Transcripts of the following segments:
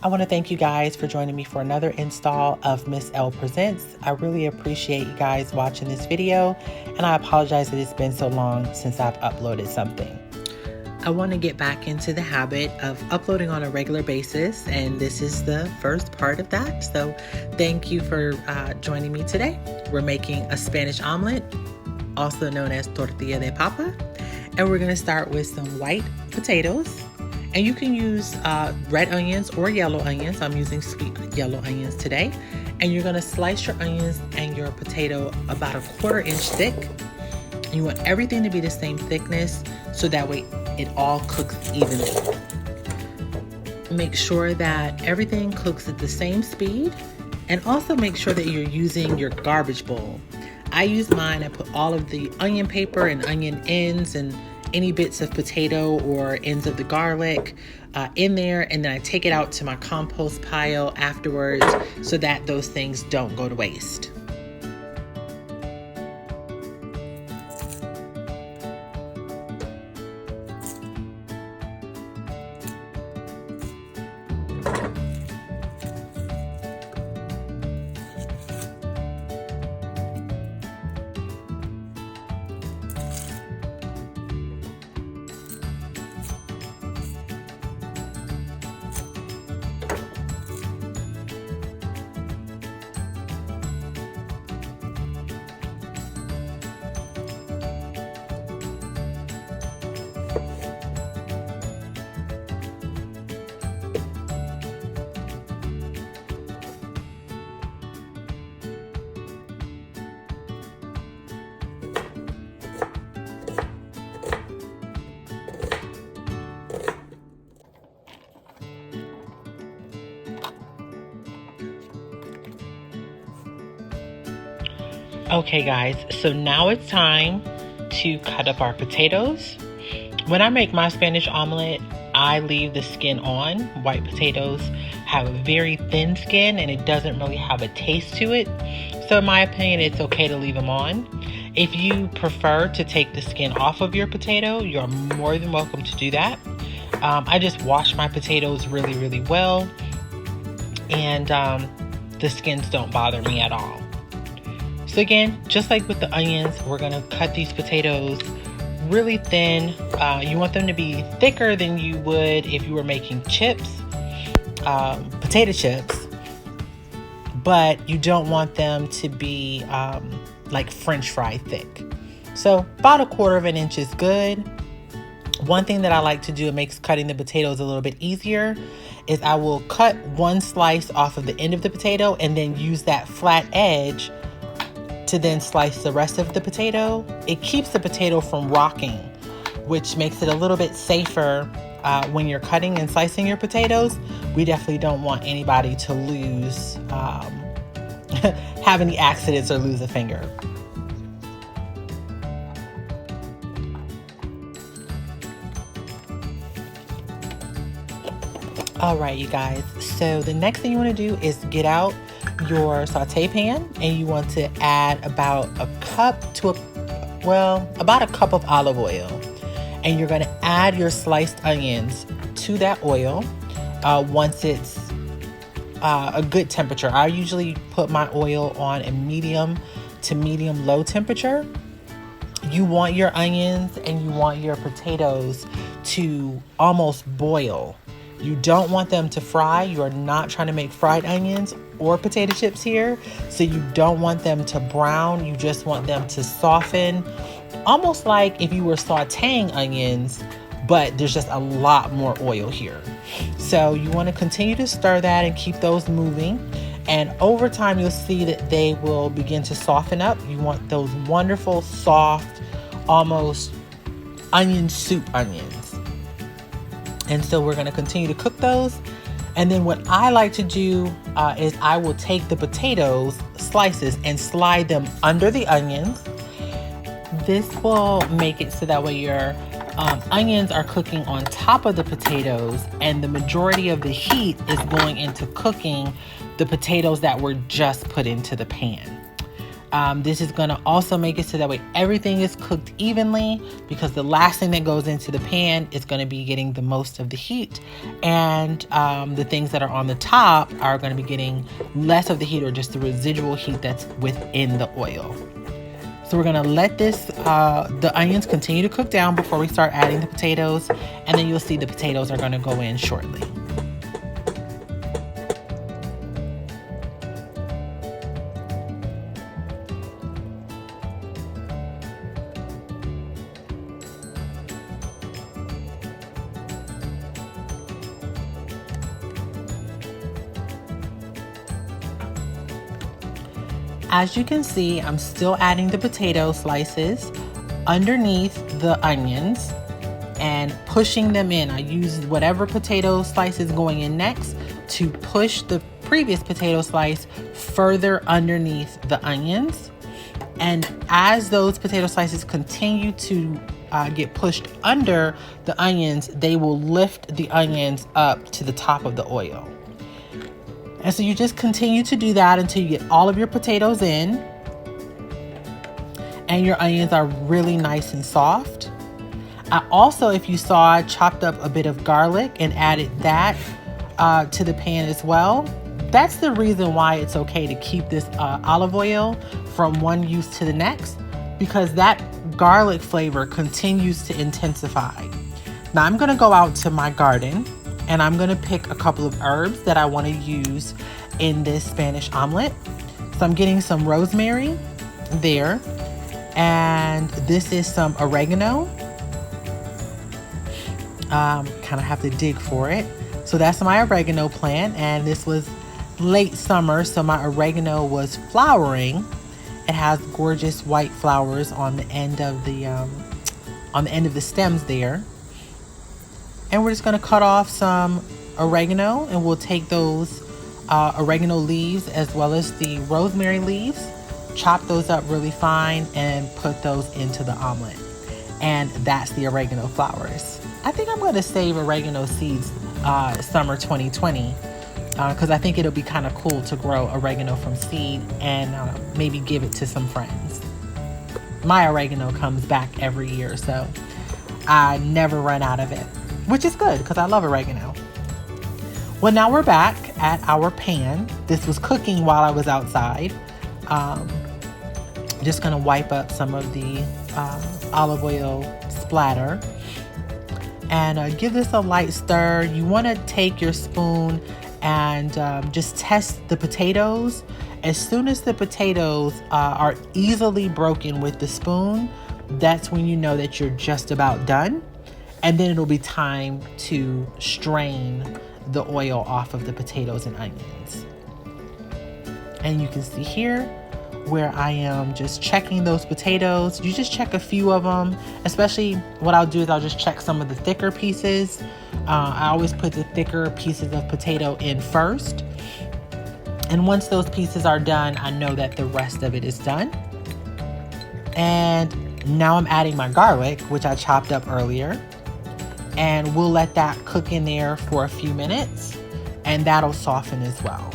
I want to thank you guys for joining me for another install of Miss Elle Presents. I really appreciate you guys watching this video, and I apologize that it's been so long since I've uploaded something. I want to get back into the habit of uploading on a regular basis, and this is the first part of that. So thank you for joining me today. We're making a Spanish omelet, also known as tortilla de papa, and we're going to start with some white potatoes. And you can use red onions or yellow onions. I'm using sweet yellow onions today. And you're gonna slice your onions and your potato about 1/4 inch thick. You want everything to be the same thickness so that way it all cooks evenly. Make sure that everything cooks at the same speed, and also make sure that you're using your garbage bowl. I use mine. I put all of the onion paper and onion ends and any bits of potato or ends of the garlic in there, and then I take it out to my compost pile afterwards so that those things don't go to waste. Okay guys, so now it's time to cut up our potatoes. When I make my Spanish omelet, I leave the skin on. White potatoes have a very thin skin and it doesn't really have a taste to it. So in my opinion, it's okay to leave them on. If you prefer to take the skin off of your potato, you're more than welcome to do that. I just wash my potatoes really well, and the skins don't bother me at all. So again, just like with the onions, we're gonna cut these potatoes really thin. You want them to be thicker than you would if you were making chips, potato chips, but you don't want them to be like French fry thick. So about 1/4 inch is good. One thing that I like to do, it makes cutting the potatoes a little bit easier, is I will cut one slice off of the end of the potato and then use that flat edge to then slice the rest of the potato. It keeps the potato from rocking, which makes it a little bit safer when you're cutting and slicing your potatoes. We definitely don't want anybody to lose, have any accidents or lose a finger. All right, you guys. So the next thing you want to do is get out your saute pan, and you want to add about a cup of olive oil, and you're going to add your sliced onions to that oil once it's a good temperature. I usually put my oil on a medium to medium low temperature. You want your onions and you want your potatoes to almost boil. You don't want them to fry. You are not trying to make fried onions or potato chips here. So you don't want them to brown. You just want them to soften, almost like if you were sauteing onions, but there's just a lot more oil here. So you want to continue to stir that and keep those moving. And over time, you'll see that they will begin to soften up. You want those wonderful, soft, almost onion soup onions. And so we're going to continue to cook those. And then what I like to do is I will take the potatoes slices and slide them under the onions. This will make it so that way your onions are cooking on top of the potatoes, and the majority of the heat is going into cooking the potatoes that were just put into the pan. This is going to also make it so that way everything is cooked evenly, because the last thing that goes into the pan is going to be getting the most of the heat, and the things that are on the top are going to be getting less of the heat, or just the residual heat that's within the oil. So we're going to let the onions continue to cook down before we start adding the potatoes, and then you'll see the potatoes are going to go in shortly. As you can see, I'm still adding the potato slices underneath the onions and pushing them in. I use whatever potato slice is going in next to push the previous potato slice further underneath the onions. And as those potato slices continue to get pushed under the onions, they will lift the onions up to the top of the oil. And so you just continue to do that until you get all of your potatoes in and your onions are really nice and soft. I also, if you saw, I chopped up a bit of garlic and added that to the pan as well. That's the reason why it's okay to keep this olive oil from one use to the next, because that garlic flavor continues to intensify. Now I'm gonna go out to my garden and I'm gonna pick a couple of herbs that I wanna use in this Spanish omelet. So I'm getting some rosemary there, and this is some oregano. Kind of have to dig for it. So that's my oregano plant, and this was late summer, so my oregano was flowering. It has gorgeous white flowers on the end of the stems there. And we're just going to cut off some oregano, and we'll take those oregano leaves as well as the rosemary leaves, chop those up really fine, and put those into the omelet. And that's the oregano flowers. I think I'm going to save oregano seeds summer 2020 because I think it'll be kind of cool to grow oregano from seed and maybe give it to some friends. My oregano comes back every year, so I never run out of it, which is good because I love oregano. Well, now we're back at our pan. This was cooking while I was outside. Just gonna wipe up some of the olive oil splatter and give this a light stir. You wanna take your spoon and just test the potatoes. As soon as the potatoes are easily broken with the spoon, that's when you know that you're just about done. And then it'll be time to strain the oil off of the potatoes and onions. And you can see here where I am just checking those potatoes. You just check a few of them, especially what I'll do is I'll just check some of the thicker pieces. I always put the thicker pieces of potato in first. And once those pieces are done, I know that the rest of it is done. And now I'm adding my garlic, which I chopped up earlier. And we'll let that cook in there for a few minutes, and that'll soften as well.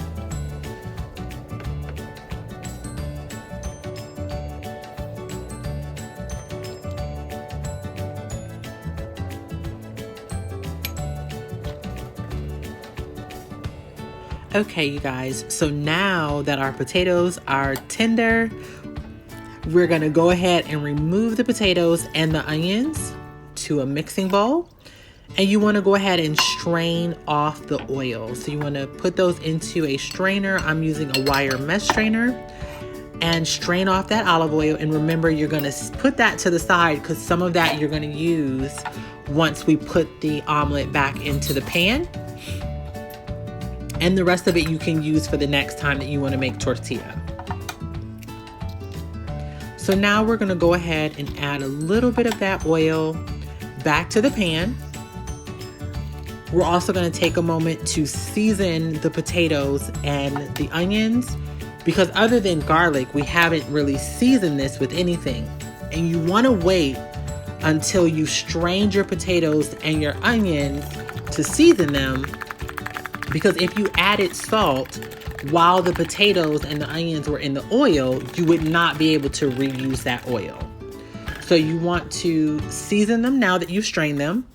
Okay, you guys, so now that our potatoes are tender, we're gonna go ahead and remove the potatoes and the onions to a mixing bowl. And you want to go ahead and strain off the oil. So you want to put those into a strainer. I'm using a wire mesh strainer, and strain off that olive oil. And remember, you're going to put that to the side because some of that you're going to use once we put the omelet back into the pan. And the rest of it you can use for the next time that you want to make tortilla. So now we're going to go ahead and add a little bit of that oil back to the pan. We're also going to take a moment to season the potatoes and the onions, because other than garlic, we haven't really seasoned this with anything. And you want to wait until you strained your potatoes and your onions to season them, because if you added salt while the potatoes and the onions were in the oil, you would not be able to reuse that oil. So you want to season them now that you've strained them.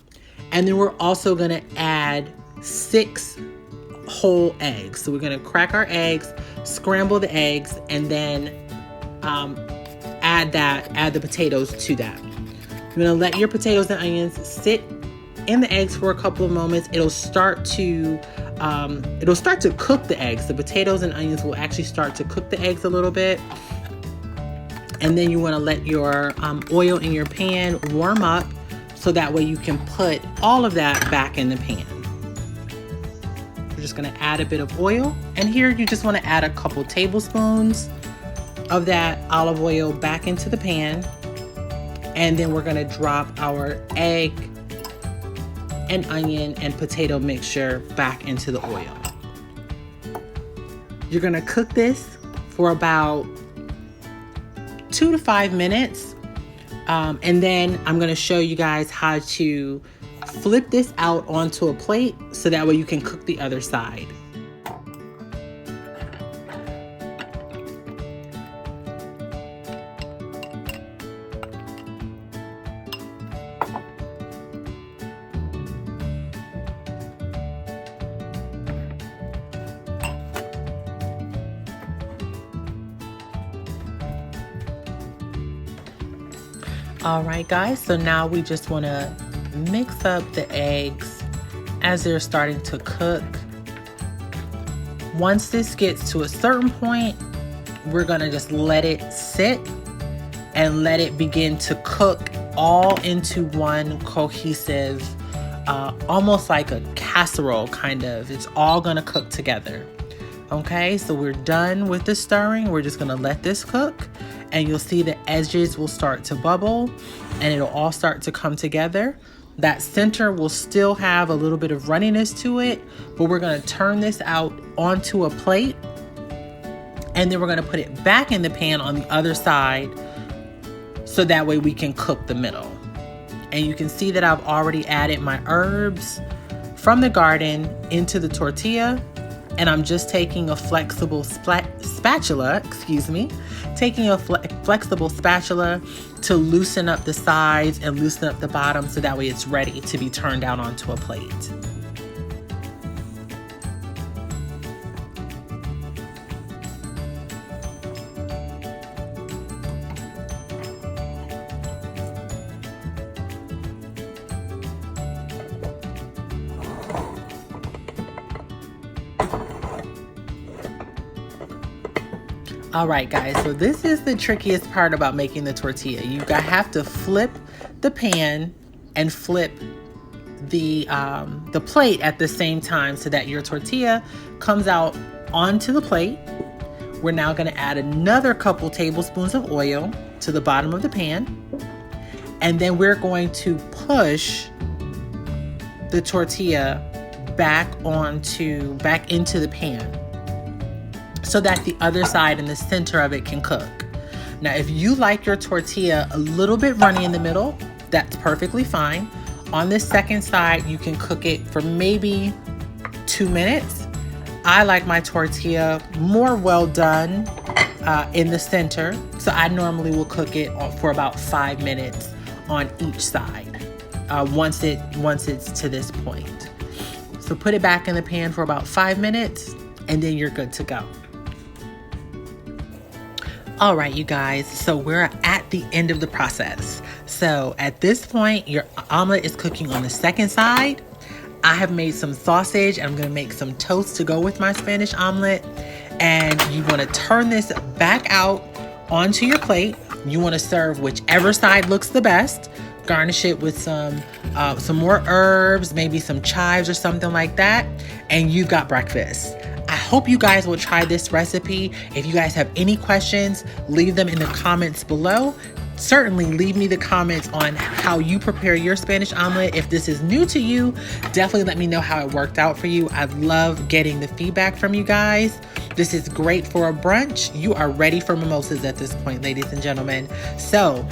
And then we're also going to add 6 whole eggs. So we're going to crack our eggs, scramble the eggs, and then add the potatoes to that. You're going to let your potatoes and onions sit in the eggs for a couple of moments. It'll start to cook the eggs. The potatoes and onions will actually start to cook the eggs a little bit. And then you want to let your oil in your pan warm up so that way you can put all of that back in the pan. You're just going to add a bit of oil. And here you just want to add a couple tablespoons of that olive oil back into the pan. And then we're going to drop our egg and onion and potato mixture back into the oil. You're going to cook this for about 2 to 5 minutes. And then I'm going to show you guys how to flip this out onto a plate so that way you can cook the other side. All right, guys, so now we just want to mix up the eggs as they're starting to cook. Once this gets to a certain point, we're going to just let it sit and let it begin to cook all into one cohesive, almost like a casserole kind of. It's all going to cook together. Okay, so we're done with the stirring. We're just going to let this cook. And you'll see the edges will start to bubble and it'll all start to come together. That center will still have a little bit of runniness to it, but we're going to turn this out onto a plate. And then we're going to put it back in the pan on the other side so that way we can cook the middle. And you can see that I've already added my herbs from the garden into the tortilla. And I'm just taking a flexible spatula to loosen up the sides and loosen up the bottom so that way it's ready to be turned out onto a plate. All right, guys, so this is the trickiest part about making the tortilla. You have to flip the pan and flip the plate at the same time so that your tortilla comes out onto the plate. We're now going to add another couple tablespoons of oil to the bottom of the pan. And then we're going to push the tortilla back into the pan, so that the other side and the center of it can cook. Now, if you like your tortilla a little bit runny in the middle, that's perfectly fine. On this second side, you can cook it for maybe 2 minutes. I like my tortilla more well done in the center, so I normally will cook it for about 5 minutes on each side once it's to this point. So put it back in the pan for about 5 minutes, and then you're good to go. All right, you guys, so we're at the end of the process. So at this point, your omelet is cooking on the second side. I have made some sausage. I'm going to make some toast to go with my Spanish omelet. And you want to turn this back out onto your plate. You want to serve whichever side looks the best. Garnish it with some more herbs, maybe some chives or something like that. And you've got breakfast. I hope you guys will try this recipe. If you guys have any questions, leave them in the comments below. Certainly leave me the comments on how you prepare your Spanish omelet. If this is new to you, definitely let me know how it worked out for you. I love getting the feedback from you guys. This is great for a brunch. You are ready for mimosas at this point, ladies and gentlemen. So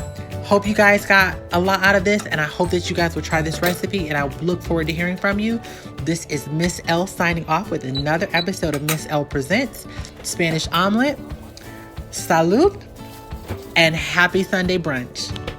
Hope you guys got a lot out of this, and I hope that you guys will try this recipe, and I look forward to hearing from you. This is Miss Elle signing off with another episode of Miss Elle Presents Spanish Omelet. Salud, and happy Sunday brunch.